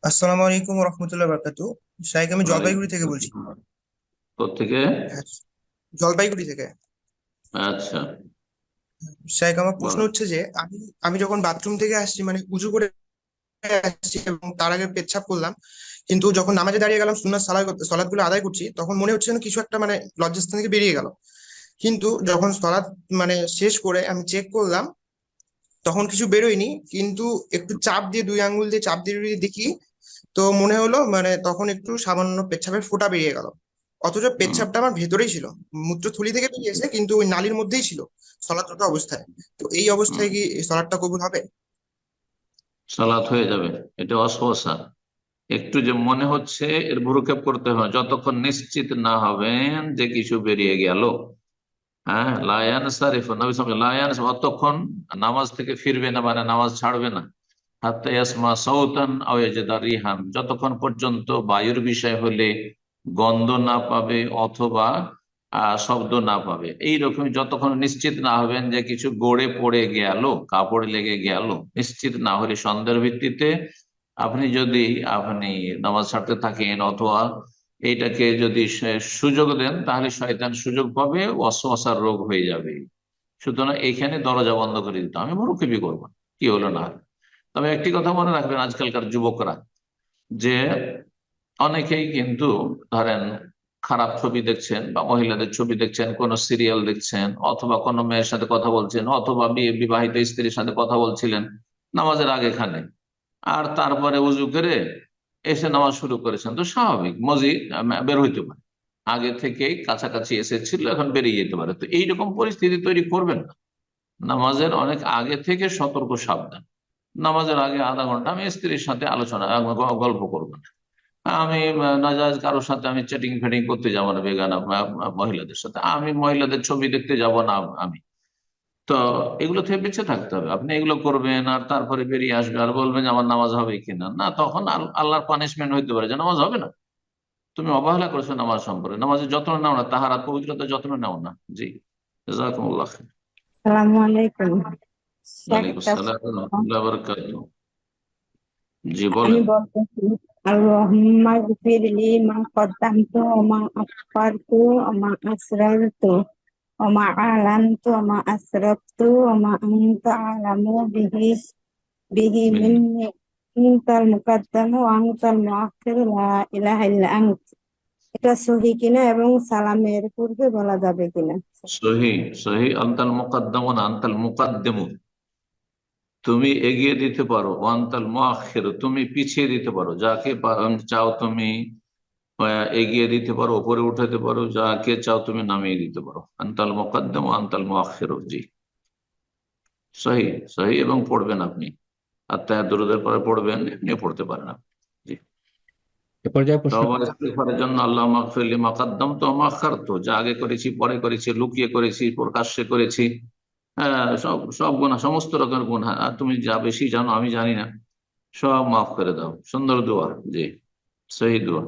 আসসালামু আলাইকুম রহমতুল্লাহ বারকাতু। শাইখ, আমি জলপাইগুড়ি ওয়ালাইকুম থেকে বলছি। আসসালাম। কোত্থেকে? হ্যাঁ, জলপাইগুড়ি থেকে। আচ্ছা, শাইখ, আমার প্রশ্ন বলো। হচ্ছে যে আমি আমি যখন বাথরুম থেকে আসছি, মানে উজু করে আসছি এবং তার আগে পেচ্ছাপ করলাম, কিন্তু যখন নামাজে দাঁড়িয়ে গেলাম সুন্নাত সালাত গুলো আদায় করছি, তখন মনে হচ্ছে যেন কিছু একটা মানে লজ্জাস্থান থেকে বেরিয়ে গেল। কিন্তু যখন সালাত মানে শেষ করে আমি চেক করলাম, তখন কিছু বেরোয়নি, কিন্তু একটু চাপ দিয়ে, দুই আঙ্গুল দিয়ে চাপ দিয়ে দিয়ে দেখি, তো মনে হলো মানে তখন একটু সামান্য পেচ্ছাপের ফোঁটা বেরিয়ে গেল। অথচ হুম, পেচ্ছাপটা আমার ভেতরেই ছিল, মূত্রথলি থেকে বেরিয়েছে কিন্তু ওই নালীর মধ্যেই ছিল সলাৎরত অবস্থায়। তো এই হুম, অবস্থায় কি এই সলাৎটা কবুল হবে? সালাত হয়ে যাবে। এটা অসমস্যা। একটু যে মনে হচ্ছে এর ভ্রুক্ষেপ করতে হবে যতক্ষণ নিশ্চিত না হবেন যে কিছু বেরিয়ে গেল। হ্যাঁ, লায়ান সারিফ নবী সাল্লাল্লাহু লায়ান, অতক্ষণ নামাজ থেকে ফিরবে না, মানে নামাজ ছাড়বে না। হাত্তা ইয়াসমা সাউতান আও ইয়াজিদা রিহান, যতক্ষণ পর্যন্ত বায়ুর বিষয় হলে গন্ধ না পাবে অথবা শব্দ না পাবে। এইরকম যতক্ষণ নিশ্চিত না হবেন যে কিছু গড়ে পড়ে গেল, কাপড় লেগে গেল, নিশ্চিত না হলে সন্দেহের ভিত্তিতে আপনি নামাজ ছাড়তে থাকেন অথবা এইটাকে যদি সুযোগ দেন, তাহলে শয়তান সুযোগ পাবে, ওয়াসওয়াসার রোগ হয়ে যাবে। সুতরাং এখানে দরজা বন্ধ করে দিতে আমি মুরুক্ষেপি করবো না। কি হলো না হলো। তবে একটি কথা মনে রাখবেন, আজকালকার যুবকরা যে অনেকেই কিন্তু ধরেন খারাপ ছবি দেখছেন বা মহিলাদের ছবি দেখছেন, কোন সিরিয়াল দেখছেন, অথবা কোনো মেয়ের সাথে কথা বলছেন, অথবা বিবাহিত স্ত্রীর সাথে কথা বলছিলেন নামাজের আগেখানে, আর তারপরে উজু করে এসে নামাজ শুরু করেছেন। তো স্বাভাবিক মজি বের হইতে পারে, আগে থেকেই কাছাকাছি এসেছিল, এখন বেরিয়ে যেতে পারে। তো এইরকম পরিস্থিতি তৈরি করবেন না। নামাজের অনেক আগে থেকে সতর্ক সাবধান। নামাজের আগে আধা ঘন্টা আমি স্ত্রীর সাথে আলোচনা গল্প করবো না। আমি নাজায়েজ কারোর সাথে আমি চ্যাটিং ফ্যাটিং করতে যাবো না, বেগানা মহিলাদের সাথে আমি মহিলাদের ছবি দেখতে যাব না আমি। তো এগুলো থেকে বেঁচে থাকতে হবে। আপনি এগুলো করবেন আর তারপরে বেরিয়ে আসবে আর বলবেন যে আমার নামাজ হবে কিনা, না তখন আল্লাহর পানিশমেন্ট হইতে পারে যে নামাজ হবে না। তুমি অবহেলা করেছো নামাজ সম্পর্কে, নামাজের যত্ন নাও না, তাহারা পবিত্রতার যত্ন নাও না। জি, জাযাকুমুল্লাহ খাইর। আসসালামু আলাইকুম। ওয়ালাইকুম একটা আসসালাম ওয়া রাহমাতুল্লাহি ওয়া বারাকাতুহু। জি, আমি বলেন। বলতেছি, আল্লাহুম্মা গফিরলি মা কদ্দামতু ওয়া মা আখখারতু ওয়া মা আসরারতু ওয়া মা আ'লানতু ওয়া মা আসরাফতু ওয়া মা আনতা আ'লামু বিহি মিন্নি, আনতাল মুকাদ্দামু ওয়া আনতাল মুআখিরু লা ইলাহা ইল্লা আনত। এটা সহিহ কিনা এবং সালামের পূর্বে বলা যাবে কিনা? সহি, সহি। আনতাল মুকাদ্দামুন আনতাল মুকাদ্দিমুন, তুমি এগিয়ে দিতে পারো। ওয়ান্তাল মুআখির, তুমি পিছিয়ে দিতে পারো। যাকে চাও তুমি এগিয়ে দিতে পারো, উপরে উঠাতে পারো, যাকে চাও তুমি নামিয়ে দিতে পারো। আনতাল মুকাদ্দাম ওয়া আনতাল মুআখির। জি, সহি, সহি। এবং পড়বেন আপনি আত্মায়াত দুরূদের পরে পড়বেন, এমনি পড়তে পারেন আপনি। জি। এ পর্যায়ে প্রশ্ন। তওবা ইস্তিগফারের জন্য আল্লাহুম্মা মাগফিরলি মা কাদ্দামতু ওয়া মা আখারতু, যা আগে করেছি, পরে করেছি, লুকিয়ে করেছি, প্রকাশ্যে করেছি, হ্যাঁ, সব সব গুনাহ, সমস্ত রকমের গুনাহ, আর তুমি যা বেশি জানো আমি জানি না, সব মাফ করে দাও। সুন্দর দোয়া। জি, সহি দোয়া।